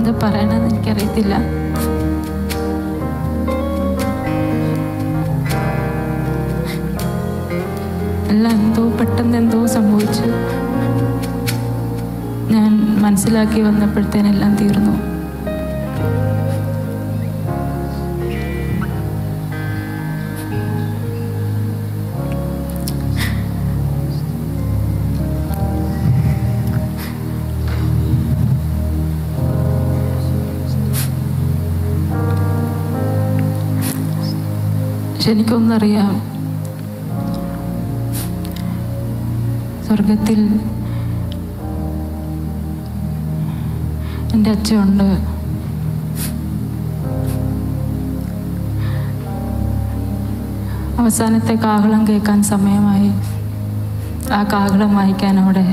എന്ത് പറയണമെന്ന് എനിക്കറിയത്തില്ല. എല്ലാം പെട്ടെന്ന് എന്തോ സംഭവിച്ചു. ഞാൻ മനസ്സിലാക്കി വന്നപ്പോഴത്തേനെല്ലാം തീർന്നു. പക്ഷെ എനിക്കൊന്നറിയാം, സ്വർഗത്തിൽ എൻ്റെ അച്ഛനുണ്ട്. അവസാനത്തെ കാഹളം കേൾക്കാൻ സമയമായി. ആ കാഹളം വായിക്കാൻ അവിടെ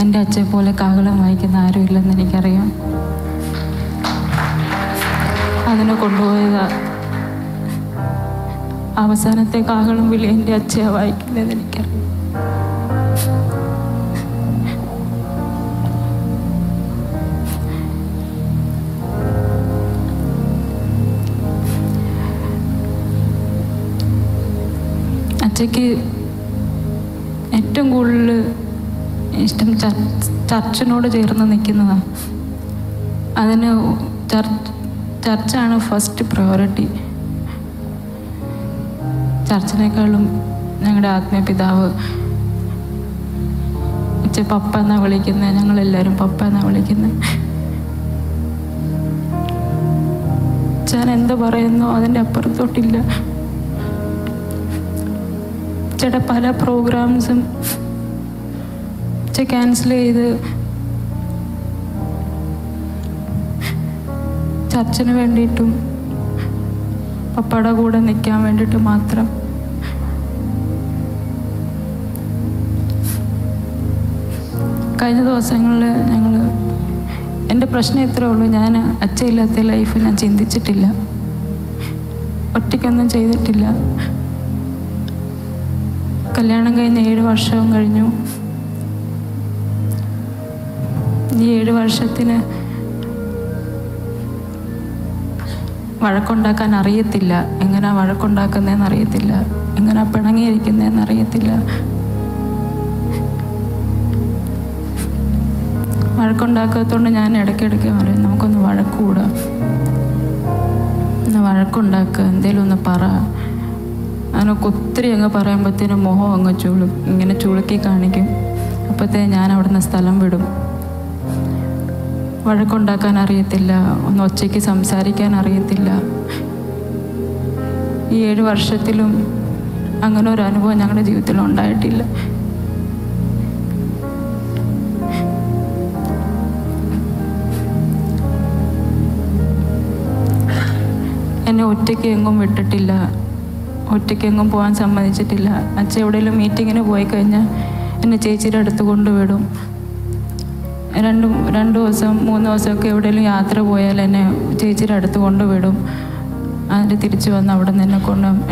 എൻ്റെ അച്ഛനെ പോലെ കാഹളം വായിക്കുന്ന ആരുമില്ലെന്ന് എനിക്കറിയാം. അതിനെ കൊണ്ടുപോയതാ. അവസാനത്തെ കാഹളം വിളി എൻ്റെ അച്ഛയാണ് വായിക്കുന്നതെന്ന് എനിക്കറിയാം. അച്ഛയ്ക്ക് ഏറ്റവും കൂടുതൽ ഇഷ്ടം ചർച്ചിനോട് ചേർന്ന് നിൽക്കുന്നതാണ്. അതിന് ചർച്ചാണ് ഫസ്റ്റ് പ്രയോറിറ്റി. ചർച്ചിനേക്കാളും ഞങ്ങളുടെ ആത്മീയ പിതാവ് അച്ഛൻ പപ്പ എന്നാണ് വിളിക്കുന്നത്. ഞങ്ങളെല്ലാവരും പപ്പ എന്നാണ് വിളിക്കുന്നത്. ഞാൻ എന്ത് പറയുന്നോ അതിൻ്റെ അപ്പുറത്തോട്ടില്ല. ചേട്ടാ പല പ്രോഗ്രാംസും ക്യാൻസൽ ചെയ്ത് ചർച്ചിന് വേണ്ടിയിട്ടും പപ്പയുടെ കൂടെ നിൽക്കാൻ വേണ്ടിയിട്ട് മാത്രം. കഴിഞ്ഞ ദിവസങ്ങളിൽ എൻ്റെ പ്രശ്നം ഇത്രയേ ഉള്ളൂ. ഞാൻ അച്ഛയില്ലാത്ത ലൈഫ് ഞാൻ ചിന്തിച്ചിട്ടില്ല, ഒറ്റയ്ക്കൊന്നും ചെയ്തിട്ടില്ല. കല്യാണം കഴിഞ്ഞ് 7 വർഷവും കഴിഞ്ഞു. ഈ 7 വർഷത്തിന് വഴക്കുണ്ടാക്കാൻ അറിയത്തില്ല. എങ്ങനെയാ വഴക്കുണ്ടാക്കുന്നതെന്ന് അറിയത്തില്ല, എങ്ങനെയാ പിണങ്ങിയിരിക്കുന്നതെന്ന് അറിയത്തില്ല. വഴക്കുണ്ടാക്കാത്തതുകൊണ്ട് ഞാൻ ഇടയ്ക്കിടയ്ക്ക് പറയും, നമുക്കൊന്ന് വഴക്കൂടാം, ഒന്ന് വഴക്കുണ്ടാക്കുക, എന്തേലും ഒന്ന് പറ. അതിനൊക്കെ ഒത്തിരി അങ്ങ് പറയുമ്പോഴത്തേനും മുഖം അങ്ങ് ഇങ്ങനെ ചുളുക്കി കാണിക്കും. അപ്പോഴത്തേ ഞാൻ അവിടുന്ന് സ്ഥലം വിടും. വഴക്കുണ്ടാക്കാൻ അറിയത്തില്ല, ഒന്ന് ഒച്ചയ്ക്ക് സംസാരിക്കാൻ അറിയത്തില്ല. ഈ 7 വർഷത്തിലും അങ്ങനെ ഒരു അനുഭവം ഞങ്ങളുടെ ജീവിതത്തിൽ ഉണ്ടായിട്ടില്ല. എന്നെ ഒറ്റയ്ക്ക് എങ്ങും വിട്ടിട്ടില്ല, ഒറ്റയ്ക്കെങ്ങും പോകാൻ സമ്മതിച്ചിട്ടില്ല. അച്ഛൻ എവിടെയെങ്കിലും മീറ്റിങ്ങിന് പോയി കഴിഞ്ഞാൽ എന്നെ ചേച്ചിയുടെ അടുത്ത് കൊണ്ടുവിടും. 2 ദിവസം 3 ദിവസമൊക്കെ എവിടെയെങ്കിലും യാത്ര പോയാൽ എന്നെ ചേച്ചിയുടെ അടുത്ത് കൊണ്ടുവിടും. അതിൻ്റെ തിരിച്ച് വന്ന് അവിടെ നിന്ന്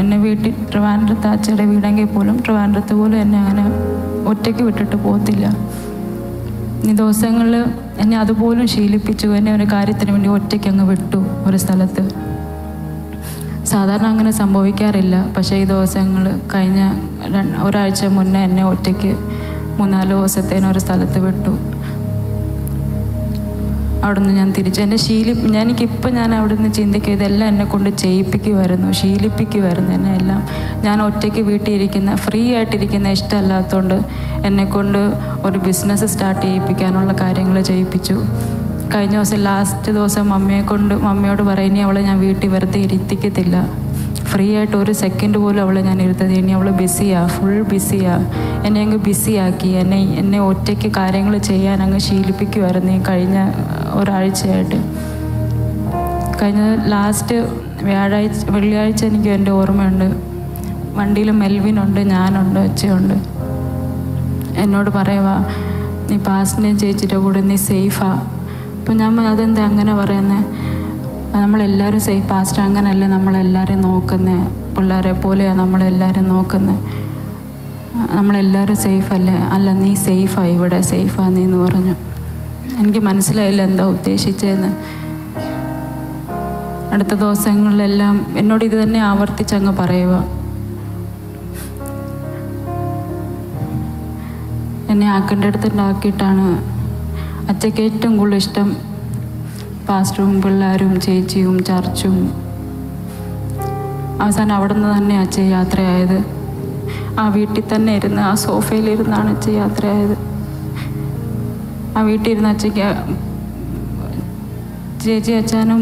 എന്നെ വീട്ടിൽ ട്രിവാൻഡ്രത്ത് അച്ഛയുടെ വീടെങ്കിൽ പോലും ട്രിവാൻഡ്രത്ത് പോലും എന്നെ അങ്ങനെ ഒറ്റയ്ക്ക് വിട്ടിട്ട് പോകത്തില്ല. ഈ ദിവസങ്ങളിൽ എന്നെ അതുപോലും ശീലിപ്പിച്ചു. എന്നെ ഒരു കാര്യത്തിന് വേണ്ടി ഒറ്റയ്ക്ക് അങ്ങ് വിട്ടു ഒരു സ്ഥലത്ത്. സാധാരണ അങ്ങനെ സംഭവിക്കാറില്ല. പക്ഷേ ഈ ദിവസങ്ങൾ കഴിഞ്ഞ ഒരാഴ്ച മുന്നേ എന്നെ ഒറ്റയ്ക്ക് 3-4 ദിവസത്തേനൊരു സ്ഥലത്ത് വിട്ടു. അവിടുന്ന് ഞാൻ തിരിച്ച് എനിക്കിപ്പോൾ ഞാൻ അവിടുന്ന് ചിന്തിക്കുക, ഇതെല്ലാം എന്നെ കൊണ്ട് ചെയ്യിപ്പിക്കുമായിരുന്നു, ശീലിപ്പിക്കുമായിരുന്നു എന്നെ എല്ലാം. ഞാൻ ഒറ്റയ്ക്ക് വീട്ടിൽ ഇരിക്കുന്ന, ഫ്രീ ആയിട്ടിരിക്കുന്ന ഇഷ്ടമല്ലാത്തതുകൊണ്ട് എന്നെക്കൊണ്ട് ഒരു ബിസിനസ് സ്റ്റാർട്ട് ചെയ്യിപ്പിക്കാനുള്ള കാര്യങ്ങൾ ചെയ്യിപ്പിച്ചു. കഴിഞ്ഞ ദിവസം ലാസ്റ്റ് ദിവസം മമ്മിയോട് പറയും, ഇനി അവളെ ഞാൻ വീട്ടിൽ വെറുതെ ഇരുത്തിക്കത്തില്ല, ഫ്രീ ആയിട്ട് ഒരു സെക്കൻഡ് പോലും അവളെ ഞാൻ ഇരുത്തത്. ഇനി അവൾ ബിസിയാണ്, ഫുൾ ബിസിയാണ്. എന്നെ അങ്ങ് ബിസിയാക്കി, എന്നെ ഒറ്റയ്ക്ക് കാര്യങ്ങൾ ചെയ്യാൻ അങ്ങ് ശീലിപ്പിക്കുമായിരുന്നു ഈ കഴിഞ്ഞ ഒരാഴ്ചയായിട്ട്. കഴിഞ്ഞ ലാസ്റ്റ് വെള്ളിയാഴ്ച എനിക്ക് എൻ്റെ ഓർമ്മയുണ്ട്, വണ്ടിയിൽ മെൽവിനുണ്ട്, ഞാനുണ്ട്, അച്ഛയുണ്ട്. എന്നോട് പറയുക, നീ പാസ്റ്റിൻ്റെയും ചേച്ചിയുടെ കൂടെ നീ സേഫാ. അപ്പം ഞാൻ അതെന്താ അങ്ങനെ പറയുന്നത്? നമ്മളെല്ലാവരും സേഫ്, പാസ്റ്റർ അങ്ങനെയല്ലേ നമ്മളെല്ലാവരും നോക്കുന്നത്, പിള്ളേരെ പോലെയാണ് നമ്മളെല്ലാവരും നോക്കുന്നത്, നമ്മളെല്ലാവരും സേഫല്ലേ? അല്ല, നീ സേഫാണ്, ഇവിടെ സേഫാ നീ എന്ന് പറഞ്ഞു. എനിക്ക് മനസ്സിലായില്ല എന്താ ഉദ്ദേശിച്ചതെന്ന്. അടുത്ത ദിവസങ്ങളിലെല്ലാം എന്നോട് ഇത് തന്നെ ആവർത്തിച്ചങ്ങ് പറയുക. എന്നെ ആക്കേണ്ട അടുത്തുണ്ടാക്കിയിട്ടാണ്. അച്ഛക്ക് ഏറ്റവും കൂടുതൽ ഇഷ്ടം പാസ്റ്ററും പിള്ളേരും ചേച്ചിയും ചർച്ചും. അവസാനം അവിടെ നിന്ന് തന്നെ അച്ഛൻ യാത്രയായത്. ആ വീട്ടിൽ തന്നെ ഇരുന്ന് ആ സോഫയിലിരുന്നാണ് അച്ഛൻ യാത്രയായത്. ആ വീട്ടിൽ ഇരുന്ന് അച്ഛക്ക് ചേച്ചി അച്ഛനും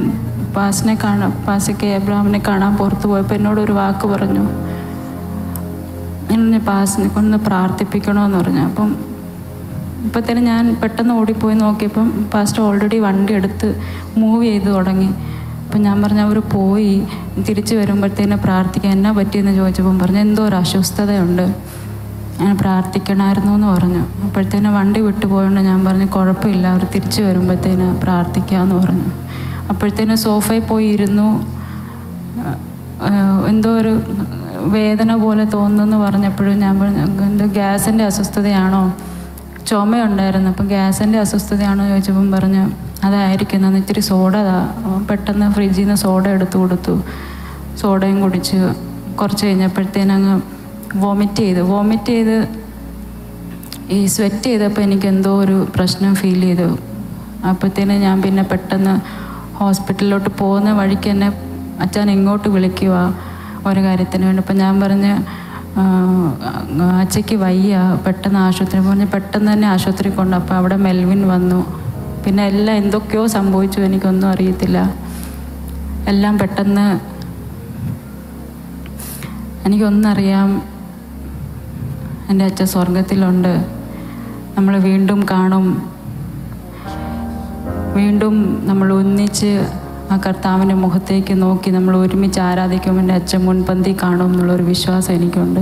പാസ്റ്റർ എബ്രഹാമിനെ കാണാൻ പുറത്ത് പോയപ്പോൾ എന്നോടൊരു വാക്ക് പറഞ്ഞു, എന്നെ പാസ്റ്ററിനെ കൊണ്ട് പ്രാർത്ഥിപ്പിക്കണമെന്ന് പറഞ്ഞു. അപ്പം ഇപ്പത്തേനും ഞാൻ പെട്ടെന്ന് ഓടിപ്പോയി നോക്കിയപ്പം പാസ്റ്റർ ഓൾറെഡി വണ്ടി എടുത്ത് മൂവ് ചെയ്ത് തുടങ്ങി. അപ്പം ഞാൻ പറഞ്ഞു അവർ പോയി തിരിച്ച് വരുമ്പോഴത്തേനും പ്രാർത്ഥിക്കാൻ എന്നാ പറ്റിയെന്ന് ചോദിച്ചപ്പം പറഞ്ഞു എന്തോ ഒരു അസ്വസ്ഥതയുണ്ട്, ഞാൻ പ്രാർത്ഥിക്കണമായിരുന്നു എന്ന് പറഞ്ഞു. അപ്പോഴത്തേനും വണ്ടി വിട്ടുപോയോണ്ട് ഞാൻ പറഞ്ഞു കുഴപ്പമില്ല, അവർ തിരിച്ച് വരുമ്പോഴത്തേന് പ്രാർത്ഥിക്കാമെന്ന് പറഞ്ഞു. അപ്പോഴത്തേനും സോഫയിൽ പോയി ഇരുന്നു. എന്തോ ഒരു വേദന പോലെ തോന്നുന്നു പറഞ്ഞപ്പോഴും ഞാൻ പറഞ്ഞു എന്തോ ഗ്യാസിൻ്റെ അസ്വസ്ഥതയാണോ, ചുമയുണ്ടായിരുന്നു, അപ്പം ഗ്യാസിൻ്റെ അസ്വസ്ഥതയാണോ ചോദിച്ചപ്പം പറഞ്ഞു അതായിരിക്കുന്നു, ഇത്തിരി സോഡ പെട്ടെന്ന് ഫ്രിഡ്ജിൽ നിന്ന് സോഡ എടുത്തു കൊടുത്തു. സോഡയും കുടിച്ച് കുറച്ച് കഴിഞ്ഞപ്പോഴത്തേനങ്ങ് വോമിറ്റ് ചെയ്ത് ഈ സ്വെറ്റ് ചെയ്തപ്പോൾ എനിക്ക് എന്തോ ഒരു പ്രശ്നം ഫീൽ ചെയ്തു. അപ്പോഴത്തേനും ഞാൻ പിന്നെ പെട്ടെന്ന് ഹോസ്പിറ്റലിലോട്ട് പോകുന്ന വഴിക്ക് എന്നെ അച്ഛൻ ഇങ്ങോട്ട് വിളിക്കുക ഒരു കാര്യത്തിന് വേണ്ടി. അപ്പം ഞാൻ പറഞ്ഞ് അച്ഛയ്ക്ക് വയ്യ, പെട്ടെന്ന് ആശുപത്രി പറഞ്ഞ് പെട്ടെന്ന് തന്നെ ആശുപത്രി കൊണ്ട്. അപ്പോൾ അവിടെ മെൽവിൻ വന്നു. പിന്നെ എല്ലാം എന്തൊക്കെയോ സംഭവിച്ചു, എനിക്കൊന്നും അറിയത്തില്ല. എല്ലാം പെട്ടെന്ന് എനിക്കൊന്നറിയാം, എൻ്റെ അച്ഛൻ സ്വർഗത്തിലുണ്ട്, നമ്മൾ വീണ്ടും കാണും, വീണ്ടും നമ്മൾ ഒന്നിച്ച് ആ കർത്താവിൻ്റെ മുഖത്തേക്ക് നോക്കി നമ്മൾ ഒരുമിച്ച് ആരാധിക്കും, എൻ്റെ അച്ഛൻ മുൻപന്തി കാണും എന്നുള്ളൊരു വിശ്വാസം എനിക്കുണ്ട്.